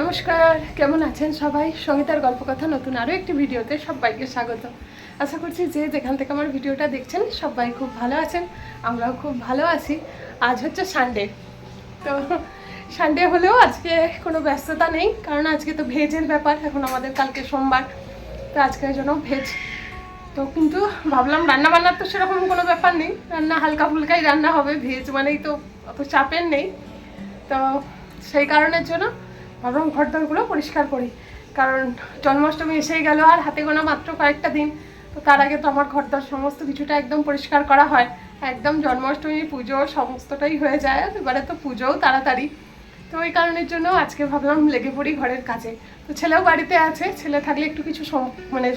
নমস্কার, কেমন আছেন সবাই? সঙ্গীতার গল্প কথা নতুন আরও একটি ভিডিওতে সবাইকে স্বাগত। আশা করছি যে যেখান থেকে আমার ভিডিওটা দেখছেন সবাই খুব ভালো আছেন, আমরাও খুব ভালো আছি। আজ হচ্ছে সানডে, তো সানডে হলেও আজকে কোনো ব্যস্ততা নেই, কারণ আজকে তো ভেজের ব্যাপার। এখন আমাদের কালকে সোমবার, তো আজকের জন্য ভেজ। তো কিন্তু ভাবলাম রান্না বান্নার তো সেরকম কোনো ব্যাপার নেই, রান্না হালকা ফুলকাই রান্না হবে, ভেজ মানেই তো অত চাপের নেই। তো সেই কারণের জন্য ভাবলাম ঘরদোরগুলো পরিষ্কার করি, কারণ জন্মাষ্টমী এসেই গেল আর হাতে গোনা মাত্র কয়েকটা দিন। তো তার আগে তো আমার ঘরদোর সমস্ত কিছুটা একদম পরিষ্কার করা হয়, একদম জন্মাষ্টমী পুজো সমস্তটাই হয়ে যায়। এবারে তো পুজোও তাড়াতাড়ি, তো ওই কারণের জন্য আজকে ভাবলাম লেগে পড়ি ঘরের কাজে। তো ছেলেও বাড়িতে আছে, ছেলে থাকলে একটু কিছু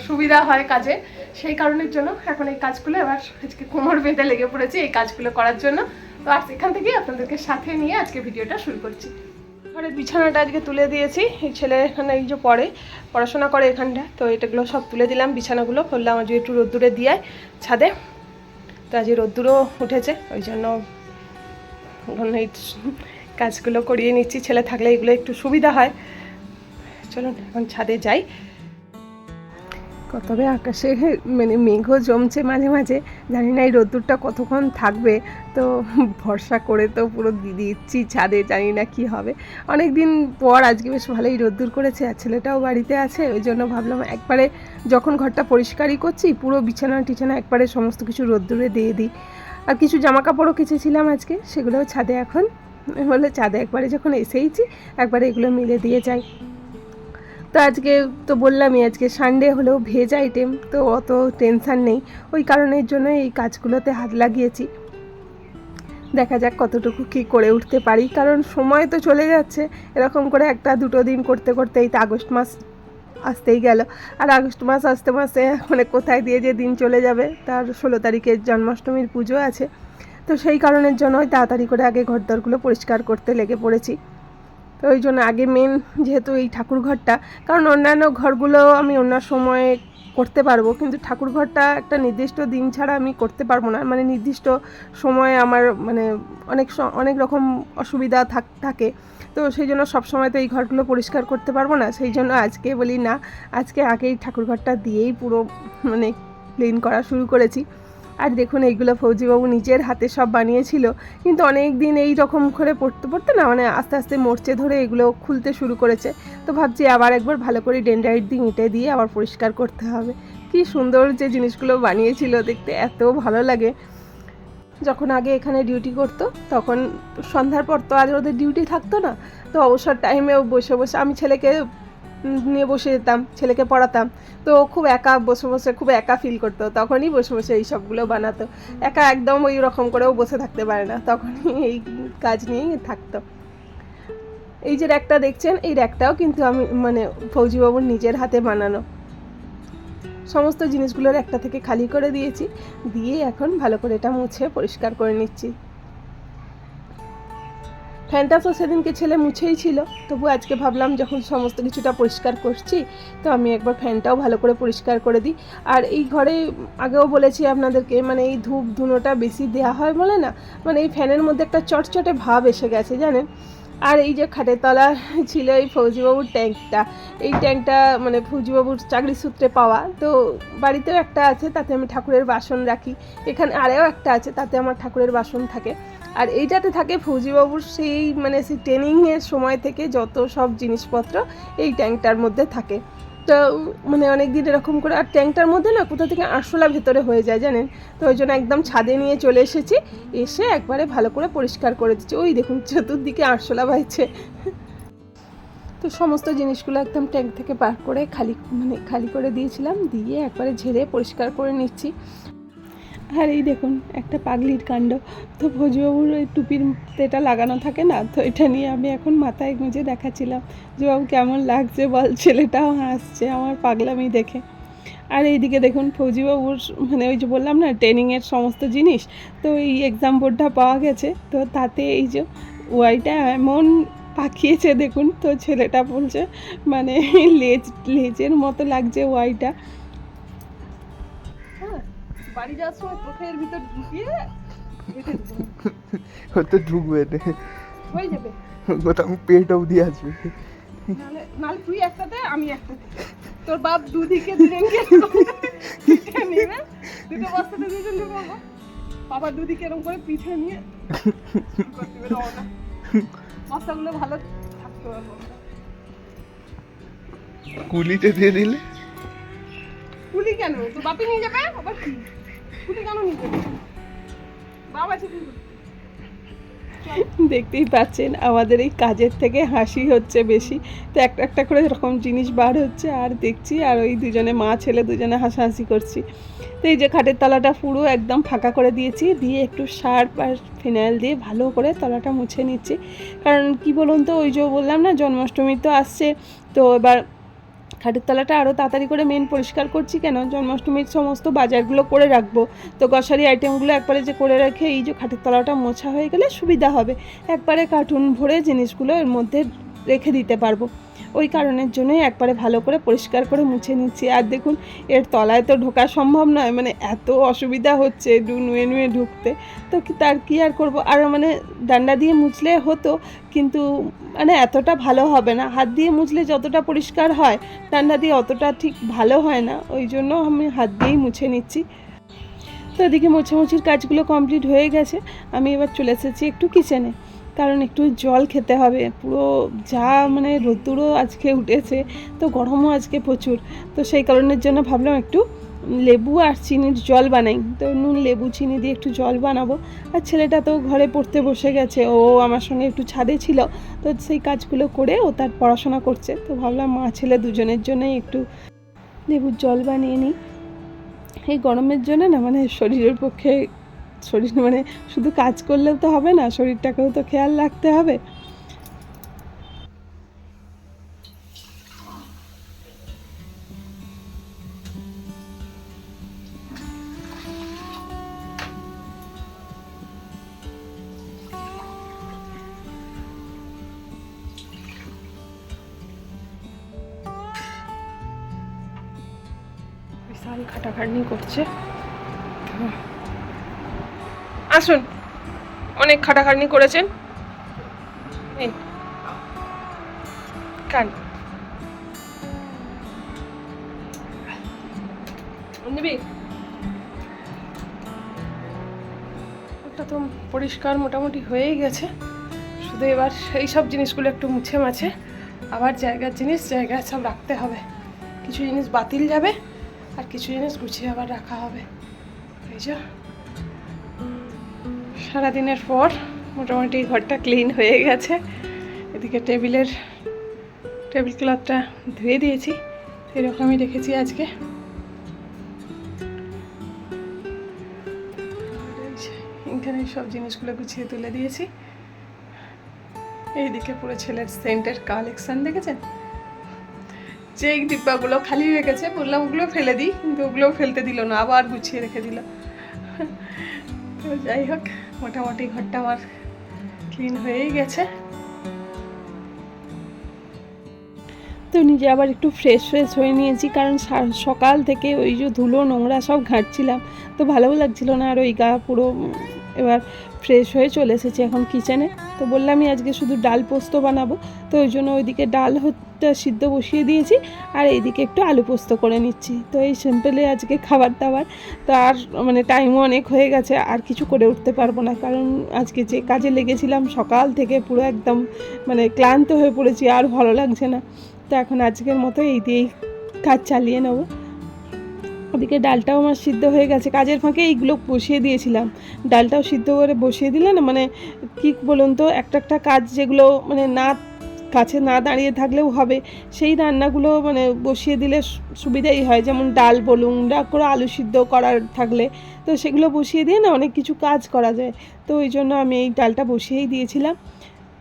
সুবিধা হয় কাজে, সেই কারণের জন্য এখন এই কাজগুলো এবার আজকে কোমর বেঁধে লেগে পড়েছি এই কাজগুলো করার জন্য। তো আজ এখান থেকেই আপনাদেরকে সাথে নিয়ে আজকে ভিডিওটা শুরু করছি। ঘরের বিছানাটা আজকে তুলে দিয়েছি, এই ছেলে এখানে এই যে পড়াশোনা করে এখানটা, তো এটাগুলো সব তুলে দিলাম। বিছানাগুলো বললাম আজকে একটু রোদ্দুরে দিয়ে ছাদে, তো আজকে রোদ্দুরও উঠেছে, ওই জন্য এই কাজগুলো করিয়ে নিচ্ছি। ছেলে থাকলে এগুলো একটু সুবিধা হয়। চলুন এখন ছাদে যাই। তবে আকাশে মেঘও জমছে মাঝে মাঝে, জানি না এই রোদ্দুরটা কতক্ষণ থাকবে। তো ভরসা করে তো পুরো দিচ্ছি ছাদে, জানি না কি হবে। অনেক দিন পর আজকে বেশ ভালোই রোদ্দুর করেছে, আর ছেলেটাও বাড়িতে আছে, ওই জন্য ভাবলাম একবারে যখন ঘরটা পরিষ্কারই করছি পুরো বিছানা টিছানা একবারে সমস্ত কিছু রোদ্দুরে দিয়ে দিই। আর কিছু জামা কাপড়ও কেচেছিলাম আজকে, সেগুলোও ছাদে এখন বলে ছাদে একবারে যখন এসেইছি একবারে এগুলো মিলে দিয়ে যাই। তো আজকে তো বললামই আজকে সানডে হলেও ভেজ আইটেম, তো অত টেনশান নেই। ওই কারণের জন্য এই কাজগুলোতে হাত লাগিয়েছি। দেখা যাক কতটুকু কী করে উঠতে পারি, কারণ সময় তো চলে যাচ্ছে। এরকম করে একটা দুটো দিন করতে করতে এই তো আগস্ট মাস আসতেই গেল, আর আগস্ট মাস আসতে মাসে কোথায় দিয়ে যে দিন চলে যাবে। তার 16 তারিখে জন্মাষ্টমীর পুজো আছে, তো সেই কারণের জন্যই তাড়াতাড়ি করে আগে ঘরদোরগুলো পরিষ্কার করতে লেগে পড়েছি। তো ওই জন্য আগে মেন যেহেতু এই ঠাকুর ঘরটা, কারণ অন্যান্য ঘরগুলো আমি অন্য সময়ে করতে পারবো, কিন্তু ঠাকুর ঘরটা একটা নির্দিষ্ট দিন ছাড়া আমি করতে পারবো না। নির্দিষ্ট সময়ে আমার অনেক রকম অসুবিধা থাকে, তো সেই জন্য সবসময় তো এই ঘরগুলো পরিষ্কার করতে পারবো না। সেই জন্য আজকে বলি না, আজকে আগেই ঠাকুর ঘরটা দিয়েই পুরো ক্লিন করা শুরু করেছি। আর দেখুন এইগুলো ফৌজিবাবু নিজের হাতে সব বানিয়েছিল, কিন্তু অনেক দিন এই রকম করে পড়তে পড়তে না আস্তে আস্তে মরচে ধরে এগুলো খুলতে শুরু করেছে। তো ভাবছি আবার একবার ভালো করে ডেনড্রাইট দিয়ে ইঁটে দিয়ে আবার পরিষ্কার করতে হবে। কি সুন্দর যে জিনিসগুলো বানিয়েছিল, দেখতে এত ভালো লাগে। যখন আগে এখানে ডিউটি করতো তখন সন্ধ্যার পর তো আর ওদের ডিউটি থাকতো না, তো অবসর টাইমেও বসে বসে আমি ছেলেকে নিয়ে বসে যেতাম, ছেলেকে পড়াতাম। তো খুব একা বসে বসে খুব একা ফিল করতো, তখনই বসে বসে এই সবগুলো বানাতো। একা একদম ওই রকম করেও বসে থাকতে পারে না, তখনই এই কাজ নিয়েই থাকতো। এই যে র্যাকটা দেখছেন, এই র্যাকটাও কিন্তু আমি ফৌজিবাবুর নিজের হাতে বানানো। সমস্ত জিনিসগুলোর একটা থেকে খালি করে দিয়েছি, দিয়ে এখন ভালো করে এটা মুছে পরিষ্কার করে নিচ্ছি। ফ্যানটা তো সেদিনকে ছেলে মুছেই ছিল, তবু আজকে ভাবলাম যখন সমস্ত কিছুটা পরিষ্কার করছি তো আমি একবার ফ্যানটাও ভালো করে পরিষ্কার করে দিই। আর এই ঘরে আগেও বলেছি আপনাদেরকে, এই ধূপ ধুনোটা বেশি দেওয়া হয় বলে না, এই ফ্যানের মধ্যে একটা চটচটে ভাব এসে গেছে জানেন। আর এই যে খাটের তলা ছিল এই ফৌজিবাবুর ট্যাঙ্কটা, এই ট্যাঙ্কটা ফৌজিবাবুর চাকরি সূত্রে পাওয়া, তো বাড়িতেও একটা আছে, তাতে আমি ঠাকুরের বাসন রাখি। এখানে আরেও একটা আছে, তাতে আমার ঠাকুরের বাসন থাকে। আর এইটাতে থাকে ফৌজিবাবুর সেই সেই ট্রেনিংয়ের সময় থেকে যত সব জিনিসপত্র এই ট্যাঙ্কটার মধ্যে থাকে। তো অনেক দিন এরকম করে, আর ট্যাঙ্কটার মধ্যে না কোথা থেকে আরশোলা ভেতরে হয়ে যায় জানেন, তো ওই জন্য একদম ছাদে নিয়ে চলে এসেছি, এসে একবারে ভালো করে পরিষ্কার করে দিচ্ছি। ওই দেখুন চতুর্দিকে আরশোলা বাইছে। তো সমস্ত জিনিসগুলো একদম ট্যাঙ্ক থেকে বার করে খালি করে দিয়েছিলাম, দিয়ে একবারে ঝেড়ে পরিষ্কার করে নিচ্ছি। আর এই দেখুন একটা পাগলির কাণ্ড, তো ভোজবাবুর ওই টুপির এটা লাগানো থাকে না, তো এটা নিয়ে আমি এখন মাথায় গুঁজে দেখাচ্ছিলাম যে বাবু কেমন লাগছে বল। ছেলেটাও হাসছে আমার পাগলামি দেখে। আর এইদিকে দেখুন ফৌজিবাবুর ওই যে বললাম না ট্রেনিংয়ের সমস্ত জিনিস, তো এই এক্সাম বোর্ডটা পাওয়া গেছে, তো তাতে এই যে ওয়াইটা এমন পাকিয়েছে দেখুন, তো ছেলেটা বলছে লেজের মতো লাগছে ওয়াইটা। বাড়ি যাওয়ার সময় চোখের ভিতর ঢুকিয়ে হতে ঢুকবে হয়ে যাবে, কোথাও পেট অবধি আসবে। নাহলে তুই একটাতে আমি একটাতে, তোর বাপ দুদিকে দুজনকে পিঠে নিবে, দুটো বস্তাতে দুজনকে করবো, বাবা দুদিকে এরকম করে পিঠে নিয়ে করতে হবে রওনা। বস্তাগুলো ভালো থাকতে পারবো। কুলিতে দিয়ে দিলে? কুলি কেন, তোর বাপি নিয়ে যাবে আবার কি? কুলি কেন নিয়ে যাবে? বাবা আছে। দেখতেই পাচ্ছেন আমাদের এই কাজের থেকে হাসি হচ্ছে বেশি, তো একটা একটা করে এরকম জিনিস বার হচ্ছে আর দেখছি, আর ওই দুজনে মা ছেলে দুজনে হাসাহাসি করছি। তো এই যে খাটের তলাটা পুরো একদম ফাঁকা করে দিয়েছি, দিয়ে একটু সার্ফ আর ফিনাইল দিয়ে ভালো করে তলাটা মুছে নিচ্ছি। কারণ কি বলুন তো, ওই যে বললাম না জন্মাষ্টমী তো আসছে, তো এবার খাটের তলাটা আরও তাড়াতাড়ি করে মেন পরিষ্কার করছি কেন, জন্মাষ্টমীর সমস্ত বাজারগুলো করে রাখবো, তো গ্রসারি আইটেমগুলো একবারে যে করে রেখে এই যে খাটের তলাটা মোছা হয়ে গেলে সুবিধা হবে, একবারে কার্টুন ভরে জিনিসগুলো এর মধ্যে রেখে দিতে পারবো। ওই কারণের জন্যই একবারে ভালো করে পরিষ্কার করে মুছে নিচ্ছি। আর দেখুন এর তলায় তো ঢোকা সম্ভব নয়, মানে এত অসুবিধা হচ্ছে নুয়ে নুয়ে ঢুকতে, তো তার কি আর করব। আর মানে ডান্ডা দিয়ে মুছলে হতো, কিন্তু মানে এতটা ভালো হবে না, হাত দিয়ে মুছলে যতটা পরিষ্কার হয় ডান্ডা দিয়ে অতটা ঠিক ভালো হয় না, ওই জন্য আমি হাত দিয়েই মুছে নিচ্ছি। তো এদিকে মোছামুছির কাজগুলো কমপ্লিট হয়ে গেছে, আমি এবার চলে এসেছি একটু কিচেনে, কারণ একটু জল খেতে হবে। পুরো যা মানে রোদ্দুরও আজকে উঠেছে, তো গরমও আজকে প্রচুর, তো সেই কারণের জন্য ভাবলাম একটু লেবু আর চিনির জল বানাই। তো নুন লেবু চিনি দিয়ে একটু জল বানাবো। আর ছেলেটা তো ঘরে পড়তে বসে গেছে, ও আমার সঙ্গে একটু ছাদে ছিল, তো সেই কাজগুলো করে ও তার পড়াশোনা করছে, তো ভাবলাম মা ছেলে দুজনের জন্যই একটু লেবুর জল বানিয়ে নিই। এই গরমের জন্য না মানে শরীরের পক্ষে, শরীর মানে শুধু কাজ করলেও তো হবে না, শরীরটাকেও তো খেয়াল রাখতে হবে। বিশাল খাটাখাটনি করছে, আসুন অনেক খাটাখাটনি করেছেন। এই কান নিবি, ওটা তো পরিষ্কার মোটামুটি হয়েই গেছে, শুধু এবার এই সব জিনিসগুলো একটু মুছে মাছে আবার জায়গার জিনিস জায়গায় সব রাখতে হবে। কিছু জিনিস বাতিল যাবে আর কিছু জিনিস গুছিয়ে আবার রাখা হবে। এই যে সারাদিনের পর মোটামুটি ঘরটা ক্লিন হয়ে গেছে। এদিকে টেবিল ক্লথটা ধুয়ে দিয়েছি, এরকমই রেখেছি আজকে। এখানে সব জিনিসগুলো গুছিয়ে তুলে দিয়েছি। এইদিকে পুরো ছেলের সেন্টের কালেকশান দেখেছেন, যে ডিব্বাগুলো খালি হয়ে গেছে বললাম ওগুলো ফেলে দিই, কিন্তু ওগুলোও ফেলতে দিল না, আবার গুছিয়ে রেখে দিল। তো যাই হোক মোটামুটি ঘরটা আমার ক্লিন হয়েই গেছে। তো নিজে আবার একটু ফ্রেশ হয়ে নিয়েছি, কারণ সকাল থেকে ওই যে ধুলো নোংরা সব ঘাঁটছিলাম, তো ভালোও লাগছিল না, আর ওই গা পুরো। এবার ফ্রেশ হয়ে চলে এসেছি এখন কিচেনে। তো বললামই আজকে শুধু ডাল পোস্ত বানাবো, তো ওই জন্য ওইদিকে ডাল সিদ্ধ বসিয়ে দিয়েছি, আর এইদিকে একটু আলু পোস্ত করে নিচ্ছি। তো এই সিম্পলে আজকে খাবার দাবার, তো আর মানে টাইমও অনেক হয়ে গেছে, আর কিছু করে উঠতে পারবো না, কারণ আজকে যে কাজে লেগেছিলাম সকাল থেকে পুরো একদম মানে ক্লান্ত হয়ে পড়েছি, আর ভালো লাগছে না। তো এখন আজকের মতো এই দিয়েই কাজ চালিয়ে নেব। ওদিকে ডালটাও আমার সিদ্ধ হয়ে গেছে, কাজের ফাঁকে এইগুলো বসিয়ে দিয়েছিলাম, ডালটাও সিদ্ধ করে বসিয়ে দিলে না মানে কী বলুন তো, একটা কাজ যেগুলো মানে না কাছে না দাঁড়িয়ে থাকলেও হবে, সেই রান্নাগুলো মানে বসিয়ে দিলে সুবিধাই হয়। যেমন ডাল বলুন, করে আলু সিদ্ধ করার থাকলে তো সেগুলো বসিয়ে দিয়ে না অনেক কিছু কাজ করা যায়, তো ওই জন্য আমি এই ডালটা বসিয়েই দিয়েছিলাম।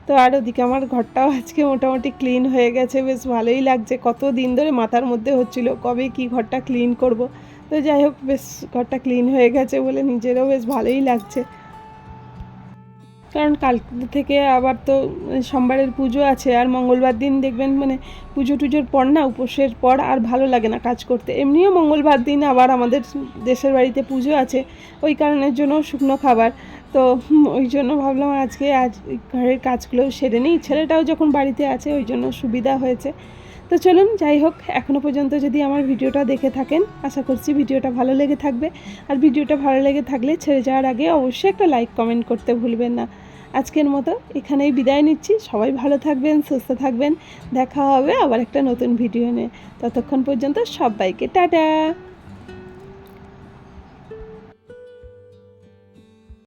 তো আর ওদিকে আমার ঘরটাও আজকে মোটামুটি ক্লিন হয়ে গেছে, বেশ ভালোই লাগছে। কত দিন ধরে মাথার মধ্যে হচ্ছিল কবে কি ঘরটা ক্লিন করব, তো যাই হোক বেশ ঘরটা ক্লিন হয়ে গেছে বলে নিজেরও বেশ ভালোই লাগছে। কারণ কাল থেকে আবার তো সোমবারের পুজো আছে, আর মঙ্গলবার দিন দেখবেন মানে পুজো টুজোর পর না, উপোসের পর আর ভালো লাগে না কাজ করতে। এমনিও মঙ্গলবার দিন আবার আমাদের দেশের বাড়িতে পুজো আছে, ওই কারণের জন্য শুকনো খাবার, তো ওই জন্য ভাবলাম আজ ঘরের কাজগুলো সেরে নিই, ছেলেটাও যখন বাড়িতে আছে ওই জন্য সুবিধা হয়েছে। তো চলুন, যাই হোক, এখনও পর্যন্ত যদি আমার ভিডিওটা দেখে থাকেন আশা করছি ভিডিওটা ভালো লেগে থাকবে। আর ভিডিওটা ভালো লেগে থাকলে ছেড়ে যাওয়ার আগে অবশ্যই একটা লাইক কমেন্ট করতে ভুলবেন না। আজকের মতো এখানেই বিদায় নিচ্ছি। সবাই ভালো থাকবেন, সুস্থ থাকবেন। দেখা হবে আবার একটা নতুন ভিডিও নিয়ে। ততক্ষণ পর্যন্ত সবাইকে টাটা।